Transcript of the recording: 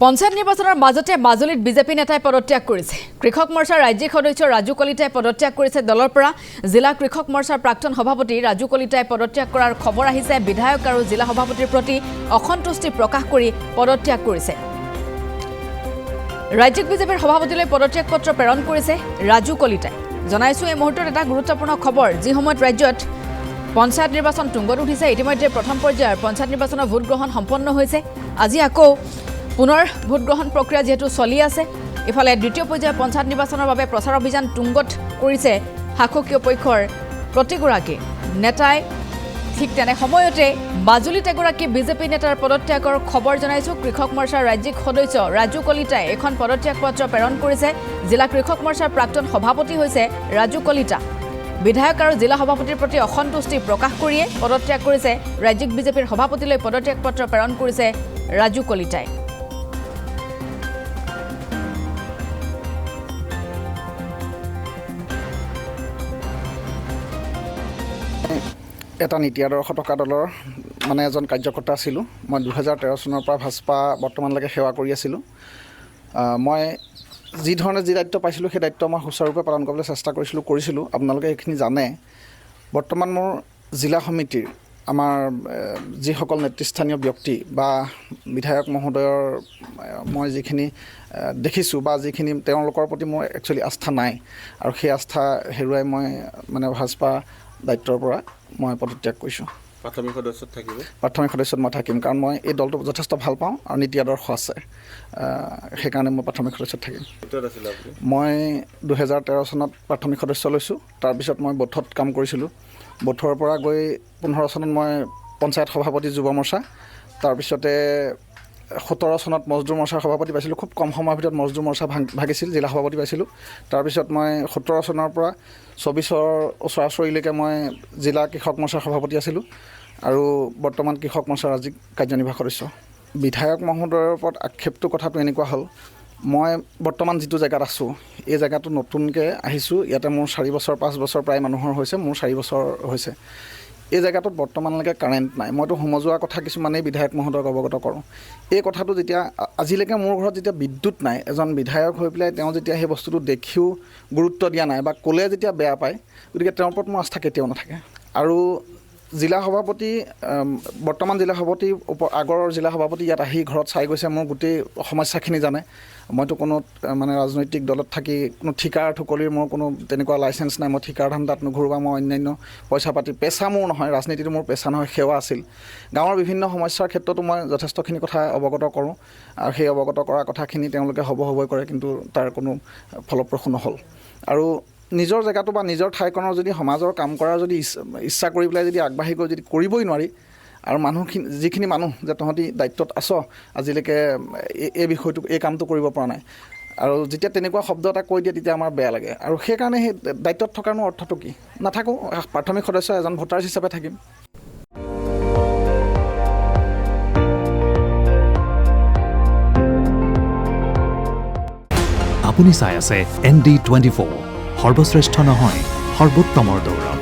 পঞ্চায়ত নিৰ্বাচনৰ মাজতে মাজুলীত বিজেপি নেতাই পদত্যাগ কৰিছে। কৃষক মৰ্চাৰ ৰাজ্যিক সদস্য ৰাজু কলিতাই পদত্যাগ কৰিছে। দলৰ পৰা জিলা কৃষক মৰ্চাৰ প্ৰাক্তন সভাপতি ৰাজু কলিতাই পদত্যাগ কৰাৰ খবৰ আহিছে। বিধায়ক আৰু জিলা সভাপতিৰ প্ৰতি অসন্তুষ্টি প্ৰকাশ কৰি পদত্যাগ কৰিছে। ৰাজ্যিক বিজেপিৰ সভাপতিলৈ পদত্যাগ পত্ৰ প্ৰেৰণ কৰিছে ৰাজু কলিতাই। জনাইছো এই মুহূৰ্তত এটা গুৰুত্বপূৰ্ণ খবৰ, যি সময়ত ৰাজ্যত পঞ্চায়ত নিৰ্বাচন তুংগত উঠিছে। ইতিমধ্যে প্ৰথম পৰ্যায়ৰ পঞ্চায়ত নিৰ্বাচনৰ ভোট গ্ৰহণ সম্পন্ন হৈছে। আজি আকৌ পুনৰ ভোট গ্ৰহণ প্ৰক্ৰিয়া যেহেতু চলি আছে। ইফালে দ্বিতীয় পৰ্যায়ৰ পঞ্চায়ত নিৰ্বাচনৰ বাবে প্ৰচাৰ অভিযান তুংগত কৰিছে শাসকীয় পক্ষৰ প্ৰতিগৰাকী নেতাই। ঠিক তেনে সময়তে মাজুলীত এগৰাকী বিজেপি নেতাৰ পদত্যাগৰ খবৰ জনাইছো। কৃষক মৰ্চাৰ ৰাজ্যিক সদস্য ৰাজু কলিতাই এখন পদত্যাগ পত্ৰ প্ৰেৰণ কৰিছে। জিলা কৃষক মৰ্চাৰ প্ৰাক্তন সভাপতি হৈছে ৰাজু কলিতা। বিধায়ক আৰু জিলা সভাপতিৰ প্ৰতি অসন্তুষ্টি প্ৰকাশ কৰিয়ে পদত্যাগ কৰিছে। ৰাজ্যিক বিজেপিৰ সভাপতিলৈ পদত্যাগ পত্ৰ প্ৰেৰণ কৰিছে ৰাজু কলিতাই। এটা নীতি আদৰ্শ থকা দলৰ এজন কাৰ্যকৰ্তা আছিলোঁ। মই 2013 চনৰ পৰা ভাজপা বৰ্তমানলৈকে সেৱা কৰি আছিলোঁ। মই যি ধৰণে যি দায়িত্ব পাইছিলোঁ সেই দায়িত্ব মই সুচাৰুৰূপে পালন কৰিবলৈ চেষ্টা কৰিছিলোঁ। আপোনালোকে এইখিনি জানে। বৰ্তমান মোৰ জিলা সমিতিৰ আমাৰ যিসকল নেতৃস্থানীয় ব্যক্তি বা বিধায়ক মহোদয়ৰ মই যিখিনি দেখিছোঁ বা যিখিনি তেওঁলোকৰ প্ৰতি মোৰ একচুৱেলি আস্থা নাই, আৰু সেই আস্থা হেৰুৱাই মই ভাজপা দায়িত্বৰ পৰা মই পদত্যাগ কৰিছোঁ। প্ৰাথমিক সদস্যত মই থাকিম, কাৰণ মই এই দলটো যথেষ্ট ভাল পাওঁ আৰু নীতি আদৰ্শ আছে। সেইকাৰণে মই প্ৰাথমিক সদস্যত থাকিম। মই 2013 চনত প্ৰাথমিক সদস্য লৈছোঁ। তাৰপিছত মই বৌথত কাম কৰিছিলোঁ। বৌথৰ পৰা গৈ 15 চনত মই পঞ্চায়ত সভাপতি যুৱ মৰ্চা, তাৰপিছতে 17 চনত মজদুৰ মৰ্চাৰ সভাপতি পাইছিলোঁ। খুব কম সময়ৰ ভিতৰত মজদুৰ মৰ্চা ভাগিছিল, জিলা সভাপতি পাইছিলোঁ। তাৰপিছত মই 17 চনৰ পৰা 24 ওচৰা-ওচৰিলৈকে মই জিলা কৃষক মৰ্চাৰ সভাপতি আছিলোঁ, আৰু বৰ্তমান কৃষক মৰ্চাৰ ৰাজ্যিক কাৰ্যনিৰ্বাহক সদস্য। বিধায়ক মহোদয়ৰ ওপৰত আক্ষেপটো কথাটো এনেকুৱা হ'ল, মই বৰ্তমান যিটো জেগাত আছোঁ, এই জেগাটো নতুনকৈ আহিছোঁ। ইয়াতে মোৰ 4 বছৰ 5 বছৰ প্ৰায় মানুহৰ হৈছে, মোৰ 4 বছৰ হৈছে। এই জেগাটোত বৰ্তমানলৈকে কাৰেণ্ট নাই। মইতো সমজোৱা কথা কিছুমানেই বিধায়ক মহোদয়ক অৱগত কৰোঁ। এই কথাটো যেতিয়া আজিলৈকে মোৰ ঘৰত যেতিয়া বিদ্যুৎ নাই, এজন বিধায়ক হৈ পেলাই তেওঁ যেতিয়া সেই বস্তুটো দেখিও গুৰুত্ব দিয়া নাই বা ক'লে যেতিয়া বেয়া পায়, গতিকে তেওঁৰ ওপৰত মোৰ আস্থা কেতিয়াও নাথাকে। আৰু জিলা সভাপতি, বৰ্তমান জিলা সভাপতি, আগৰ জিলা সভাপতি ইয়াত আহি ঘৰত চাই গৈছে, মোৰ গোটেই সমস্যাখিনি জানে। মইতো কোনো ৰাজনৈতিক দলত থাকি কোনো ঠিকাৰ ঠুকলিৰ মোৰ কোনো তেনেকুৱা লাইচেঞ্চ নাই। মই ঠিকাৰ ধান্দাত নুঘূৰোঁ, মই অন্যান্য পইচা পাতি পেচা মোৰ নহয়, ৰাজনীতিটো মোৰ পেচা নহয়, সেৱা আছিল। গাঁৱৰ বিভিন্ন সমস্যাৰ ক্ষেত্ৰতো মই যথেষ্টখিনি কথা অৱগত কৰোঁ, আৰু সেই অৱগত কৰা কথাখিনি তেওঁলোকে হ'বই কৰে, কিন্তু তাৰ কোনো ফলপ্ৰসূ নহ'ল। আৰু নিজৰ জেগাটো বা নিজৰ ঠাইখনৰ যদি সমাজৰ কাম কৰাৰ যদি ইচ্ছা কৰি পেলাই যদি আগবাঢ়ি গৈ যদি কৰিবই নোৱাৰি, আৰু যিখিনি মানুহ যে তহঁতি দায়িত্বত আছ, আজিলৈকে এই বিষয়টো এই কামটো কৰিব পৰা নাই, আৰু যেতিয়া তেনেকুৱা শব্দ এটা কৈ দিয়ে তেতিয়া আমাৰ বেয়া লাগে। আৰু সেইকাৰণে সেই দায়িত্বত থকাৰনো অৰ্থটো কি? নাথাকোঁ, প্ৰাথমিক সদস্য এজন ভোটাৰ হিচাপে থাকিম। আপুনি চাই আছে ND24, সৰ্বশ্ৰেষ্ঠ নহয়, সৰ্বোত্তমৰ দৌৰ।